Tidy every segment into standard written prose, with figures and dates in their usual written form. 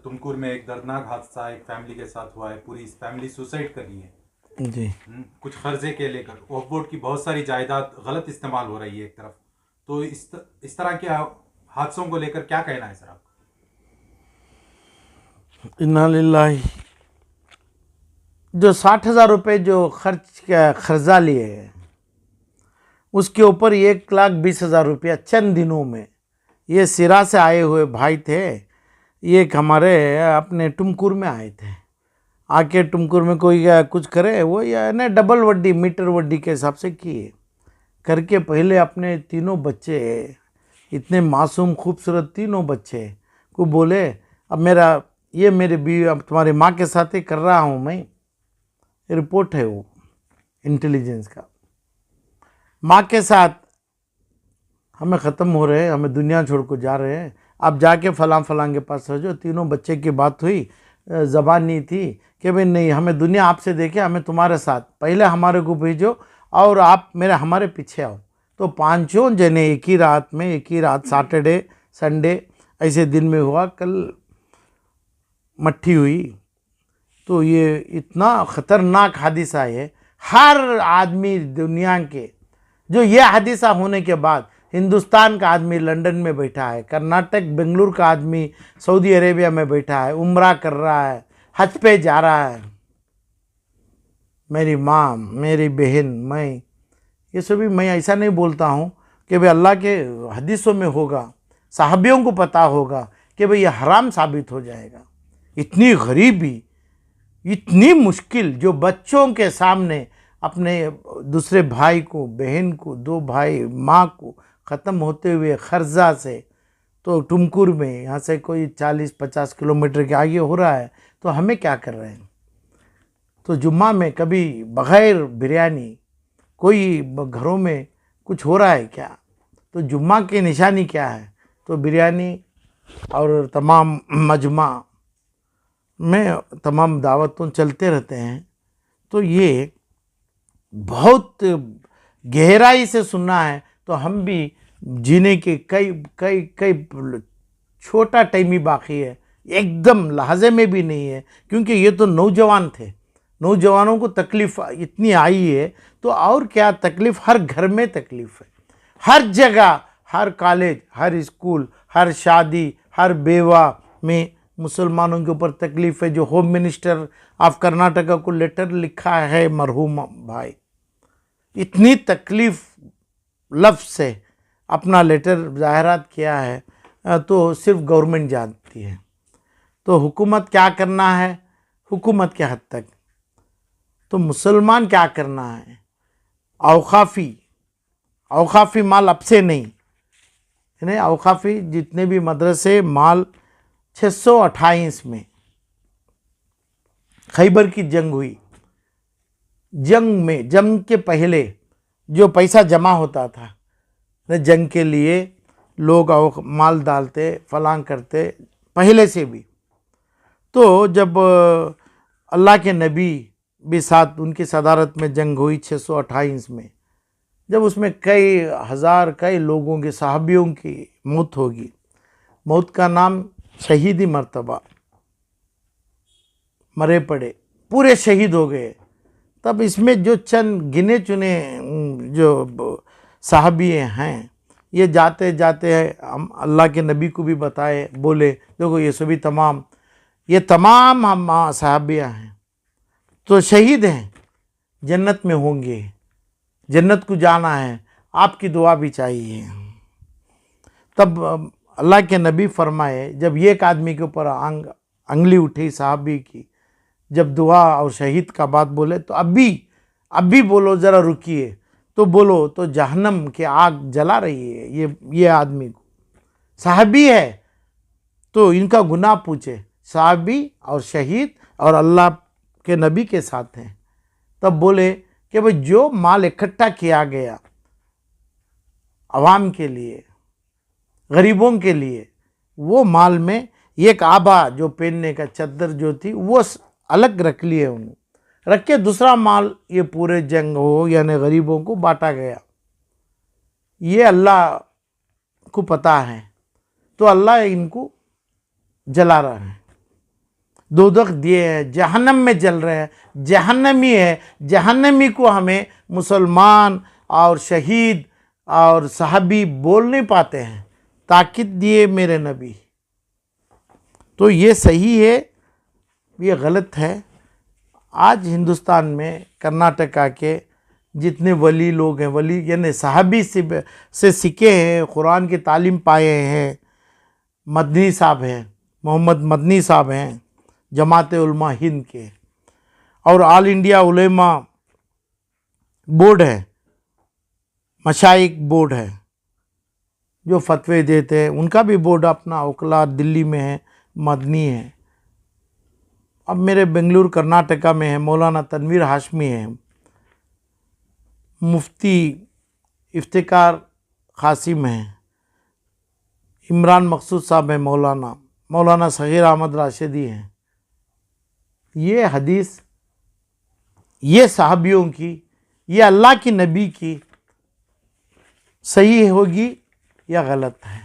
तुमकुर में एक दर्दनाक हादसा एक फैमिली के साथ हुआ है। पूरी फैमिली सुसाइड कर रही है। जी। कुछ कर्जे के लेकर ऑफ बोर्ड की बहुत सारी जायदाद गलत इस्तेमाल हो रही है एक तरफ। तो इस तरह के हादसों को लेकर क्या कहना है सर आपका? इन्ना लिल्लाही। जो 60,000 रुपये जो खर्चा लिए है, उसके ऊपर 1,20,000 रुपया चंद दिनों में। ये सिरा से आए हुए भाई थे, ये हमारे अपने टुमकुर में आए थे। आके टुमकुर में कोई कुछ करे, वो या ना डबल वड्डी मीटर वड्डी के हिसाब से किए करके पहले अपने तीनों बच्चे, इतने मासूम खूबसूरत तीनों बच्चे को बोले, अब मेरी बीवी, अब तुम्हारी माँ के साथ ही कर रहा हूँ मैं। रिपोर्ट है वो इंटेलिजेंस का। माँ के साथ हमें ख़त्म हो रहे हैं, हमें दुनिया छोड़ को जा रहे हैं, आप जाके फलां के पास रहो। तीनों बच्चे की बात हुई, ज़बान नहीं थी कि भाई नहीं, हमें दुनिया आपसे देखे, हमें तुम्हारे साथ, पहले हमारे को भेजो और आप हमारे पीछे आओ। तो पांचों जने एक ही रात सैटरडे संडे ऐसे दिन में हुआ। कल मट्ठी हुई। तो ये इतना ख़तरनाक हादिसा है। हर आदमी दुनिया के, जो ये हादिसा होने के बाद हिंदुस्तान का आदमी लंदन में बैठा है, कर्नाटक बेंगलुरु का आदमी सऊदी अरेबिया में बैठा है, उम्रा कर रहा है, हज पे जा रहा है। मेरी माँ, मेरी बहन, मैं, ये सभी, मैं ऐसा नहीं बोलता हूँ कि भाई अल्लाह के हदीसों में होगा, साहबियों को पता होगा कि भाई ये हराम साबित हो जाएगा। इतनी गरीबी, इतनी मुश्किल, जो बच्चों के सामने अपने दूसरे भाई को, बहन को, दो भाई, माँ को ख़त्म होते हुए खर्जा से, तो टुमकुर में यहाँ से कोई 40-50 किलोमीटर के आगे हो रहा है, तो हमें क्या कर रहे हैं? तो जुम्मा में कभी बग़ैर बिरयानी कोई घरों में कुछ हो रहा है क्या? तो जुम्मा की निशानी क्या है? तो बिरयानी और तमाम मजमा में तमाम दावतों चलते रहते हैं। तो ये बहुत गहराई से सुनना है तो हम भी जीने के कई छोटा टाइम ही बाकी है, एकदम लहजे में भी नहीं है। क्योंकि ये तो नौजवान थे, नौजवानों को तकलीफ़ इतनी आई है, तो और क्या तकलीफ़? हर घर में तकलीफ़ है, हर जगह, हर कॉलेज, हर स्कूल, हर शादी, हर बेवा में मुसलमानों के ऊपर तकलीफ़ है। जो होम मिनिस्टर ऑफ कर्नाटका को लेटर लिखा है मरहूम भाई, इतनी तकलीफ़ लफ्ज़ से अपना लेटर ज़ाहिरात किया है, तो सिर्फ गवर्नमेंट जानती है। तो हुकूमत क्या करना है, हुकूमत के हद तक। तो मुसलमान क्या करना है? औकाफ़ी माल अब से नहीं, औकाफ़ी जितने भी मदरसे माल 628 में खैबर की जंग हुई। जंग के पहले जो पैसा जमा होता था, जंग के लिए लोग माल डालते, फलां करते पहले से भी। तो जब अल्लाह के नबी भी साथ, उनकी सदारत में जंग हुई 628 में, जब उसमें कई हज़ार, कई लोगों के, सहाबियों की मौत होगी। मौत का नाम शहीदी मर्तबा, मरे पड़े, पूरे शहीद हो गए। तब इसमें जो चंद गिने चुने जो साहबी हैं, ये जाते जाते हम अल्लाह के नबी को भी बताए, बोले देखो ये तमाम हम साहबियाँ हैं, तो शहीद हैं, जन्नत में होंगे, जन्नत को जाना है, आपकी दुआ भी चाहिए। तब अल्लाह के नबी फरमाए, जब एक आदमी के ऊपर अंगली उठी साहबी की, जब दुआ और शहीद का बात बोले, तो अभी बोलो, ज़रा रुकिए, तो बोलो तो जहन्नम की आग जला रही है ये आदमी को, साहबी है, तो इनका गुनाह पूछे। साहबी और शहीद और अल्लाह के नबी के साथ हैं। तब बोले कि भाई जो माल इकट्ठा किया गया अवाम के लिए, गरीबों के लिए, वो माल में एक आबा जो पहनने का चद्दर जो थी वो अलग रख लिए, उन्होंने रख के दूसरा माल ये पूरे जंग हो यानी गरीबों को बांटा गया। ये अल्लाह को पता है, तो अल्लाह इनको जला रहा है। दोजख दिए हैं, जहन्नम में जल रहे हैं, जहन्नमी है। जहन्नमी को हमें मुसलमान और शहीद और सहाबी बोल नहीं पाते हैं, ताकीद दिए मेरे नबी। तो ये सही है, ये गलत है। आज हिंदुस्तान में कर्नाटका के जितने वली लोग हैं, वली यानी सहाबी से सीखे हैं, कुरान की तालीम पाए हैं, मदनी साहब हैं, मोहम्मद मदनी साहब हैं जमात उलमा हिंद के, और ऑल इंडिया उलेमा बोर्ड है, मशाइक बोर्ड है जो फतवे देते हैं, उनका भी बोर्ड अपना ओखला दिल्ली में है, मदनी है। अब मेरे बेंगलुरु कर्नाटका में है, मौलाना तनवीर हाशमी है, मुफ्ती इफ्तिकार कासिम है, इमरान मकसूद साहब है, मौलाना सगीर अहमद राशिदी हैं। ये हदीस, ये सहाबियों की, ये अल्लाह की नबी की सही होगी या गलत है?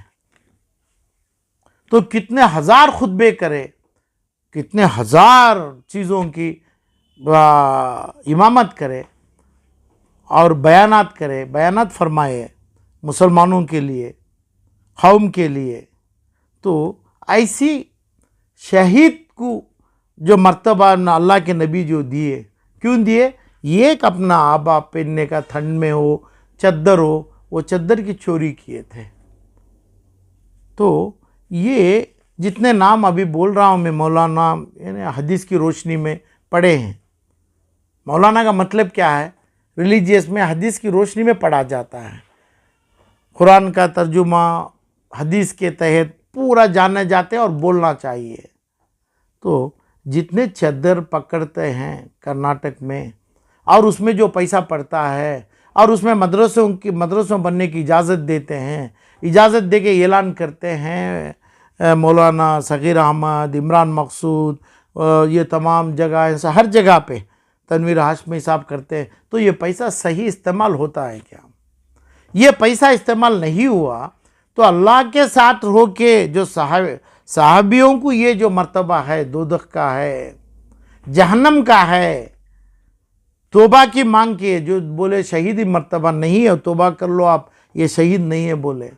तो कितने हजार खुतबे करे, कितने हजार चीज़ों की इमामत करे और बयानात करे, बयानात फरमाए मुसलमानों के लिए, कौम के लिए। तो ऐसी शहीद को जो मर्तबा अल्लाह के नबी जो दिए, क्यों दिए? ये एक अपना आबा पहनने का, ठंड में हो, चद्दर हो, वो चद्दर की चोरी किए थे। तो ये जितने नाम अभी बोल रहा हूँ मैं, मौलाना यानी हदीस की रोशनी में पढ़े हैं। मौलाना का मतलब क्या है? रिलीजियस में हदीस की रोशनी में पढ़ा जाता है, कुरान का तर्जुमा हदीस के तहत पूरा जाने जाते हैं और बोलना चाहिए। तो जितने चद्दर पकड़ते हैं कर्नाटक में, और उसमें जो पैसा पड़ता है, और उसमें मदरसों बनने की इजाज़त देते हैं, इजाज़त दे के ऐलान करते हैं मौलाना सगीर अहमद, इमरान मकसूद, ये तमाम जगह, हर जगह पे तनवीर हाशमी साहब करते हैं। तो ये पैसा सही इस्तेमाल होता है क्या? ये पैसा इस्तेमाल नहीं हुआ तो अल्लाह के साथ हो के जो सहाबियों को ये जो मर्तबा है, दोज़ख का है, जहन्नम का है, तोबा की मांग किए, जो बोले शहीदी मर्तबा नहीं है, तोबा कर लो आप, ये शहीद नहीं है बोले,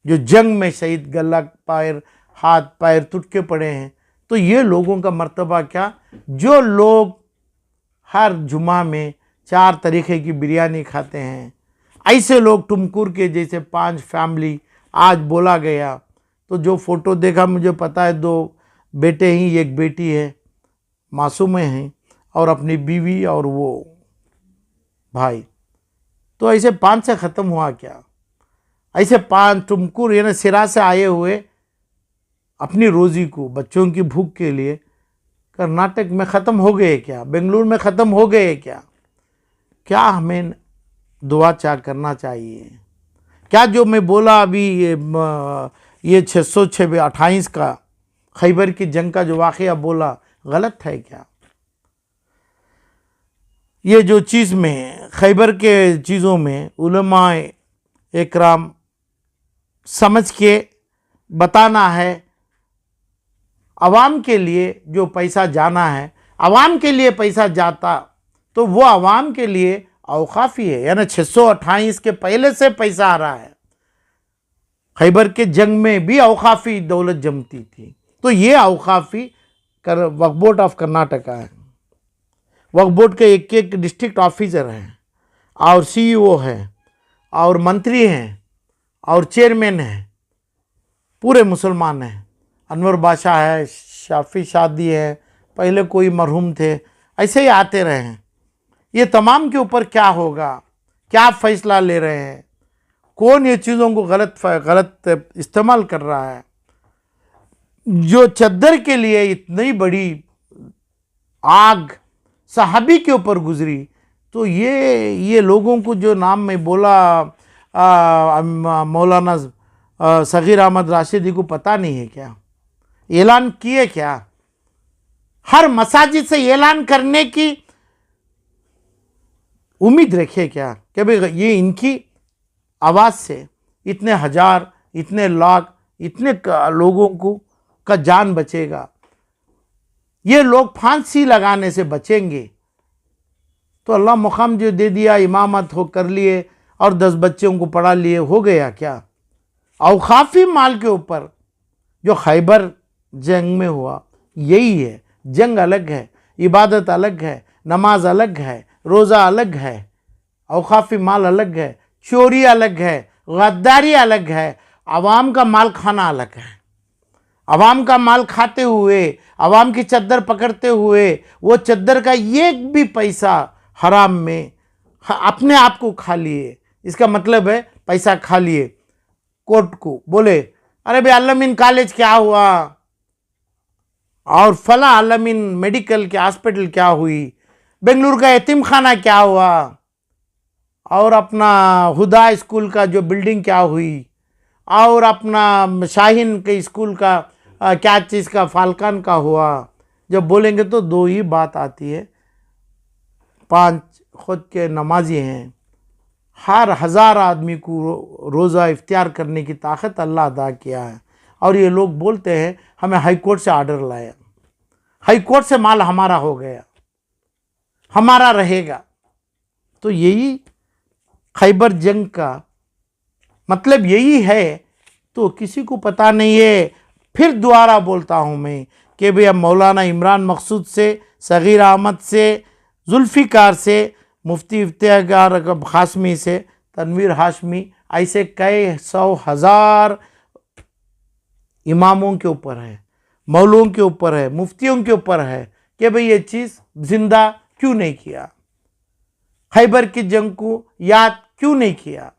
जो जंग में शहीद, गला पैर, हाथ पैर टूट के पड़े हैं। तो ये लोगों का मर्तबा क्या? जो लोग हर जुमा में 4 तरीक़े की बिरयानी खाते हैं, ऐसे लोग टुमकुर के जैसे 5 फैमिली आज बोला गया। तो जो फ़ोटो देखा, मुझे पता है 2 बेटे ही, 1 बेटी है, मासूमें हैं, और अपनी बीवी और वो भाई। तो ऐसे 5 से ख़त्म हुआ क्या? ऐसे 5 टुमकुर यानी सिरा से आए हुए अपनी रोज़ी को, बच्चों की भूख के लिए कर्नाटक में ख़त्म हो गए क्या? बेंगलुरु में ख़त्म हो गए क्या? क्या हमें दुआ चाह करना चाहिए? क्या जो मैं बोला अभी ये 628 का खैबर की जंग का जो वाक़या बोला, गलत है क्या? ये जो चीज़ में खैबर के चीज़ों में उलमाए इकराम समझ के बताना है, अवाम के लिए जो पैसा जाना है, अवाम के लिए पैसा जाता तो वो अवाम के लिए औकाफ़ी है, यानी 628 के पहले से पैसा आ रहा है। खैबर के जंग में भी औकाफ़ी दौलत जमती थी। तो ये औकाफ़ी वक्फ बोर्ड ऑफ कर्नाटका है। वक्फ बोर्ड के एक डिस्ट्रिक्ट ऑफिसर हैं, और CEO हैं, और मंत्री हैं, और चेयरमैन हैं, पूरे मुसलमान हैं। अनवर बादशाह है, शाफी शादी है, पहले कोई मरहूम थे, ऐसे ही आते रहे हैं। ये तमाम के ऊपर क्या होगा? क्या फ़ैसला ले रहे हैं? कौन ये चीज़ों को गलत इस्तेमाल कर रहा है? जो चद्दर के लिए इतनी बड़ी आग सहाबी के ऊपर गुजरी, तो ये लोगों को जो नाम में बोला मौलाना सगीर अहमद राशिदी को पता नहीं है क्या? ऐलान किए क्या? हर मसाजिद से ऐलान करने की उम्मीद रखे क्या कि भाई ये इनकी आवाज़ से इतने हजार, इतने लाख, इतने लोगों को का जान बचेगा? ये लोग फांसी लगाने से बचेंगे। तो अल्लाह मुकाम जो दे दिया, इमामत हो कर लिए और 10 बच्चों को पढ़ा लिए, हो गया क्या? औकाफी माल के ऊपर जो खैबर जंग में हुआ यही है। जंग अलग है, इबादत अलग है, नमाज अलग है, रोज़ा अलग है, औकाफी माल अलग है, चोरी अलग है, गद्दारी अलग है, आवाम का माल खाना अलग है। आवाम का माल खाते हुए, आवाम की चद्दर पकड़ते हुए, वो चद्दर का एक भी पैसा हराम में अपने आप को खा लिए। इसका मतलब है पैसा खा लिए। कोर्ट को बोले अरे भाई अलमीन कॉलेज क्या हुआ, और फला अलमीन मेडिकल के हॉस्पिटल क्या हुई, बेंगलुरु का यतीम खाना क्या हुआ, और अपना हुदा स्कूल का जो बिल्डिंग क्या हुई, और अपना शाहीन के स्कूल का क्या चीज़ का फाल्कन का हुआ। जब बोलेंगे तो दो ही बात आती है, 5 खुद के नमाजी हैं, हर 1000 आदमी को रोज़ा इफ्तियार करने की ताकत अल्लाह अदा किया है। और ये लोग बोलते हैं हमें हाई कोर्ट से ऑर्डर लाया, हाई कोर्ट से माल हमारा हो गया, हमारा रहेगा। तो यही खैबर जंग का मतलब यही है। तो किसी को पता नहीं है। फिर दोबारा बोलता हूँ मैं कि भैया मौलाना इमरान मकसूद से, सगीर अहमद से, जुल्फ़िकार से, मुफ्ती इफ्तिखार हाशमी से, तनवीर हाशमी, ऐसे कई 100,000 इमामों के ऊपर है, मौलुओं के ऊपर है, मुफ्तियों के ऊपर है कि भाई ये चीज़ जिंदा क्यों नहीं किया, खैबर की जंग को याद क्यों नहीं किया।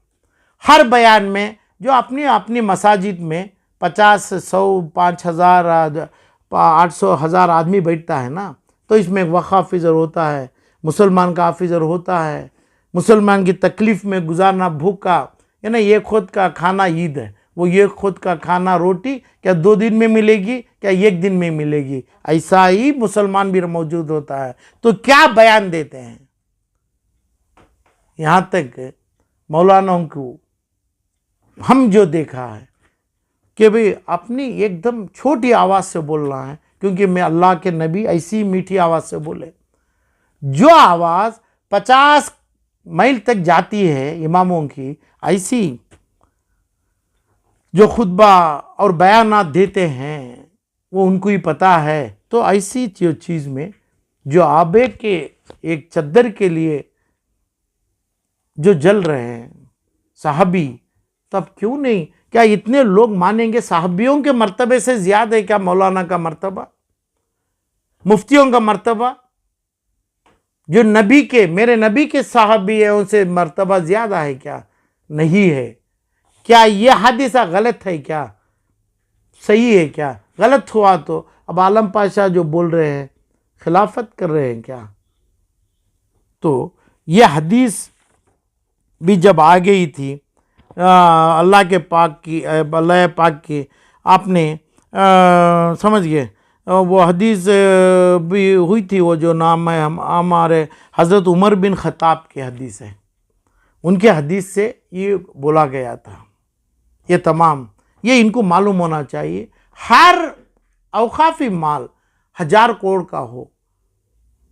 हर बयान में जो अपनी अपनी मसाजिद में 50, 100, 5,000, 800, 1000 आदमी बैठता है ना, तो इसमें वक़ हाफिज़र होता है, मुसलमान का हाफिज़र होता है। मुसलमान की तकलीफ़ में गुजारना, भूखा है ना, ये खुद का खाना ईद है, वो ये खुद का खाना रोटी क्या 2 दिन में मिलेगी, क्या 1 दिन में मिलेगी, ऐसा ही मुसलमान भी मौजूद होता है। तो क्या बयान देते हैं। यहाँ तक मौलानाओं को हम जो देखा है कि भाई अपनी एकदम छोटी आवाज़ से बोलना है, क्योंकि मैं अल्लाह के नबी ऐसी मीठी आवाज़ से बोले। जो आवाज़ 50 मील तक जाती है इमामों की, ऐसी जो खुतबा और बयानात देते हैं वो उनको ही पता है। तो ऐसी चीज़ में जो आबे के एक चद्दर के लिए जो जल रहे हैं साहबी, तब क्यों नहीं, क्या इतने लोग मानेंगे साहबियों के मर्तबे से ज़्यादा है क्या मौलाना का मर्तबा, मुफ्तियों का मर्तबा? जो नबी के, मेरे नबी के साहबी है, उनसे मर्तबा ज़्यादा है क्या? नहीं है। क्या यह हादिसा गलत है क्या? सही है क्या? गलत हुआ तो अब आलम पाशा जो बोल रहे हैं खिलाफत कर रहे हैं क्या? तो यह हदीस भी जब आ गई थी अल्लाह के पाक की, अल्लाह पाक की, आपने समझ गए वो हदीस भी हुई थी, वो जो नाम है हमारे हज़रत उमर बिन ख़त्ताब की हदीस है, उनके हदीस से ये बोला गया था। ये तमाम ये इनको मालूम होना चाहिए। हर औकाफी माल 1000 करोड़ का हो,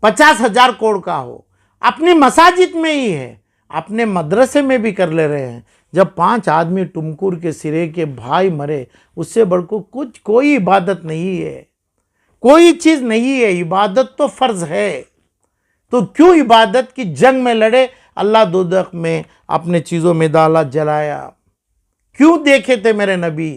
50,000 करोड़ का हो, अपनी मसाजिद में ही है, अपने मदरसे में भी कर ले रहे हैं। जब 5 आदमी टुमकुर के सिरे के भाई मरे, उससे बढ़ को कुछ कोई इबादत नहीं है, कोई चीज़ नहीं है। इबादत तो फ़र्ज़ है। तो क्यों इबादत की जंग में लड़े? अल्लाह दोज़ख में अपने चीज़ों में डाला, जलाया। क्यों देखे थे मेरे नबी?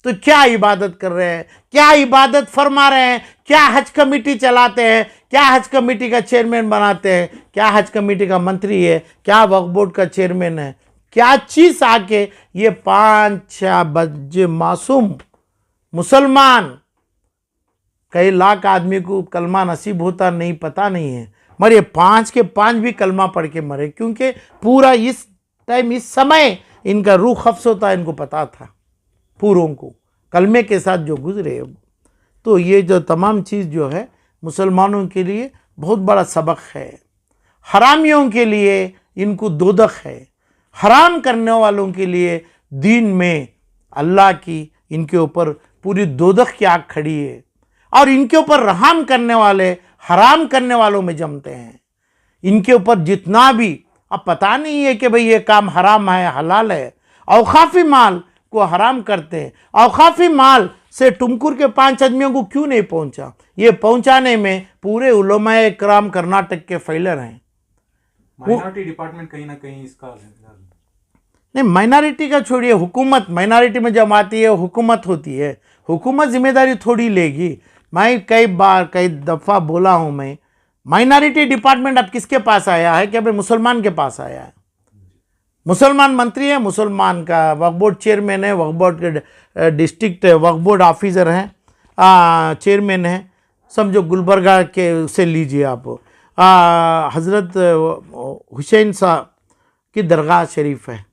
तो क्या इबादत कर रहे हैं, क्या इबादत फरमा रहे हैं, क्या हज कमेटी चलाते हैं, क्या हज कमेटी का चेयरमैन बनाते हैं, क्या हज कमेटी का मंत्री है, क्या वक्फ बोर्ड का चेयरमैन है, क्या चीज़ आके ये 5-6 बच्चे मासूम मुसलमान, कई लाख आदमी को कलमा नसीब होता नहीं, पता नहीं है, मगर ये 5 के 5 भी कलमा पढ़ के मरे, क्योंकि पूरा इस टाइम, इस समय इनका रूह खफ्स होता है, इनको पता था पूरों को कलमे के साथ जो गुजरे। तो ये जो तमाम चीज़ जो है मुसलमानों के लिए बहुत बड़ा सबक है। हरामियों के लिए इनको दोज़ख है, हराम करने वालों के लिए दीन में अल्लाह की इनके ऊपर पूरी दोज़ख की आग खड़ी है। और इनके ऊपर रहम करने वाले हराम करने वालों में जमते हैं। इनके ऊपर जितना भी, अब पता नहीं है कि भाई ये काम हराम है हलाल है, औकाफी माल को हराम करते हैं। औकाफी माल से टुमकुर के 5 आदमियों को क्यों नहीं पहुंचा? ये पहुंचाने में पूरे उलमाए किराम कर्नाटक के फेलर हैं। माइनॉरिटी डिपार्टमेंट कहीं ना कहीं इसका नहीं, माइनॉरिटी का छोड़िए, हुकूमत माइनॉरिटी में जब आती है हुकूमत होती है, हुकूमत जिम्मेदारी थोड़ी लेगी। मैं कई दफ़ा बोला हूँ, मैं माइनॉरिटी डिपार्टमेंट अब किसके पास आया है कि भाई मुसलमान के पास आया है। मुसलमान मंत्री है, मुसलमान का वक्फ बोर्ड चेयरमैन है, वक्फ बोर्ड के डिस्ट्रिक्ट वक्फ बोर्ड ऑफिसर हैं, चेयरमैन है। समझो गुलबर्गा के से लीजिए आप, हज़रत हुसैन साहब की दरगाह शरीफ है,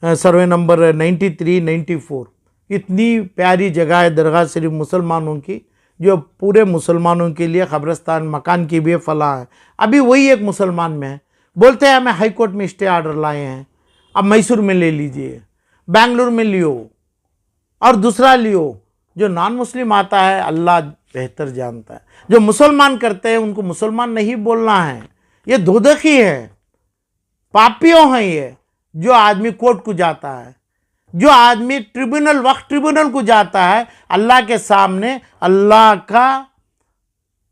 सर्वे नंबर 93 94। इतनी प्यारी जगह है दरगाह शरीफ मुसलमानों की, जो पूरे मुसलमानों के लिए कब्रस्तान मकान की भी फलाह है। अभी वही एक मुसलमान में है, बोलते हैं हमें हाई कोर्ट में स्टे ऑर्डर लाए हैं, अब मैसूर में ले लीजिए, बेंगलुरु में लियो और दूसरा लियो। जो नॉन मुस्लिम आता है अल्लाह बेहतर जानता है, जो मुसलमान करते हैं उनको मुसलमान नहीं बोलना है। ये दोदखी है, पापियों हैं ये। जो आदमी कोर्ट को जाता है, जो आदमी ट्रिब्यूनल वक्त ट्रिब्यूनल को जाता है, अल्लाह के सामने अल्लाह का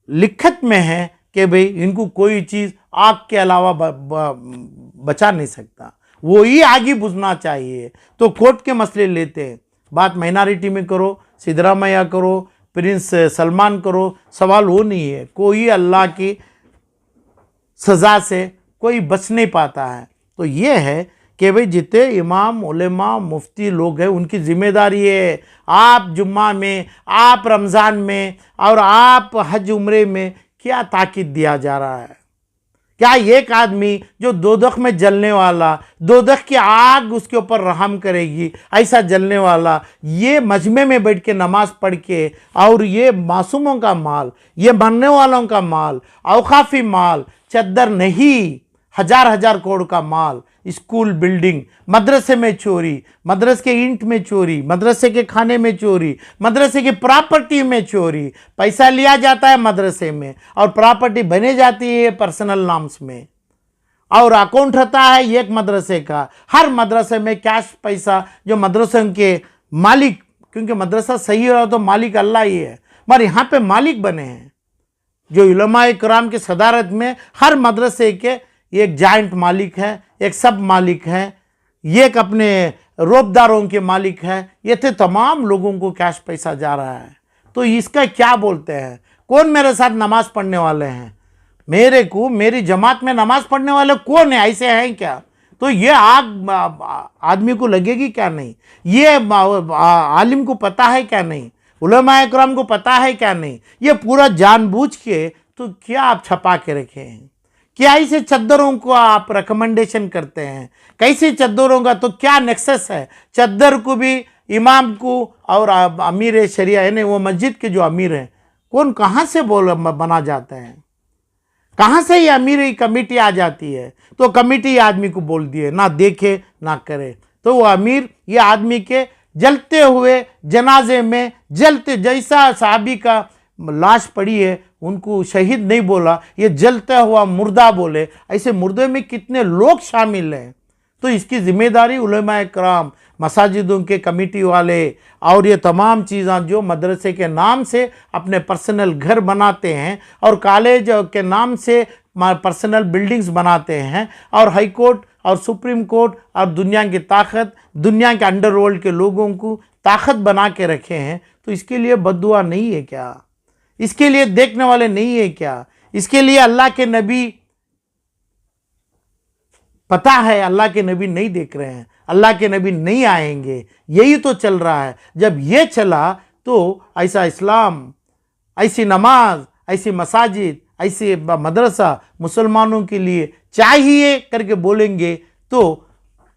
लिखत में है कि भाई इनको कोई चीज़ आग के अलावा बचा नहीं सकता, वो ही आगे बुझना चाहिए। तो कोर्ट के मसले लेते हैं। बात माइनॉरिटी में करो, सिद्धरामैया करो, प्रिंस सलमान करो, सवाल वो नहीं है। कोई अल्लाह की सज़ा से कोई बच नहीं पाता है। तो ये है कि भाई जितने इमाम उलेमा मुफ्ती लोग हैं उनकी ज़िम्मेदारी है, आप जुम्मा में, आप रमज़ान में और आप हज उम्रे में क्या ताकीद दिया जा रहा है। क्या एक आदमी जो दोदख में जलने वाला, दोदख की आग उसके ऊपर रहम करेगी, ऐसा जलने वाला, ये मजमे में बैठ के नमाज पढ़ के, और ये मासूमों का माल, ये मरने वालों का माल, औकाफी माल, चद्दर नहीं, हजार करोड़ का माल, स्कूल बिल्डिंग, मदरसे में चोरी, मदरसे के ईंट में चोरी, मदरसे के खाने में चोरी, मदरसे की प्रॉपर्टी में चोरी। पैसा लिया जाता है मदरसे में और प्रॉपर्टी बने जाती है पर्सनल नाम्स में, और अकाउंट रहता है एक मदरसे का। हर मदरसे में कैश पैसा, जो मदरसों के मालिक, क्योंकि मदरसा सही हो तो मालिक अल्लाह ही है, मगर यहाँ पे मालिक बने हैं जो उलमाए किराम की सदारत में हर मदरसे के एक जॉइंट मालिक है, एक सब मालिक है, एक अपने रोबदारों के मालिक है। ये थे तमाम लोगों को कैश पैसा जा रहा है। तो इसका क्या बोलते हैं? कौन मेरे साथ नमाज पढ़ने वाले हैं? मेरे को, मेरी जमात में नमाज पढ़ने वाले कौन है? ऐसे हैं क्या? तो ये आग आदमी को लगेगी क्या नहीं? ये आलिम को पता है क्या नहीं? उलमाए किराम को पता है क्या नहीं? ये पूरा जानबूझ के तो क्या आप छपा के रखे हैं? क्या ऐसे चद्दरों को आप रिकमेंडेशन करते हैं? कैसे चद्दरों का तो क्या नेक्सस है? चद्दर को भी इमाम को और अमीर शरिया है ना, वो मस्जिद के जो अमीर हैं, कौन कहाँ से बना जाते हैं? कहाँ से ये अमीर कमेटी आ जाती है? तो कमेटी आदमी को बोल दिए, ना देखे ना करे। तो वो अमीर ये आदमी के जलते हुए जनाजे में, जलते, जैसा साहबी का लाश पड़ी है उनको शहीद नहीं बोला, ये जलता हुआ मुर्दा बोले। ऐसे मुर्दे में कितने लोग शामिल हैं? तो इसकी जिम्मेदारी उलमाए किराम, मसाजिदों के कमेटी वाले और ये तमाम चीज़ें जो मदरसे के नाम से अपने पर्सनल घर बनाते हैं और कॉलेज के नाम से पर्सनल बिल्डिंग्स बनाते हैं, और हाई कोर्ट और सुप्रीम कोर्ट और दुनिया की ताकत, दुनिया के अंडरवर्ल्ड के लोगों को ताकत बना के रखे हैं। तो इसके लिए बद्दुआ नहीं है क्या? इसके लिए देखने वाले नहीं है क्या? इसके लिए अल्लाह के नबी, पता है अल्लाह के नबी नहीं देख रहे हैं, अल्लाह के नबी नहीं आएंगे, यही तो चल रहा है। जब ये चला तो ऐसा इस्लाम, ऐसी नमाज, ऐसी मसाजिद, ऐसे मदरसा मुसलमानों के लिए चाहिए करके बोलेंगे तो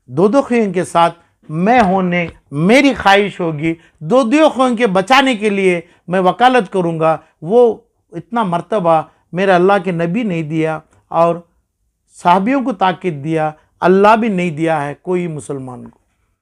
दोदखियों के साथ मैं होने मेरी ख्वाहिश होगी। दोदखियों के बचाने के लिए मैं वकालत करूँगा। वो इतना मर्तबा मेरे अल्लाह के नबी नहीं दिया और साहबियों को ताकीद दिया, अल्लाह भी नहीं दिया है कोई मुसलमान को।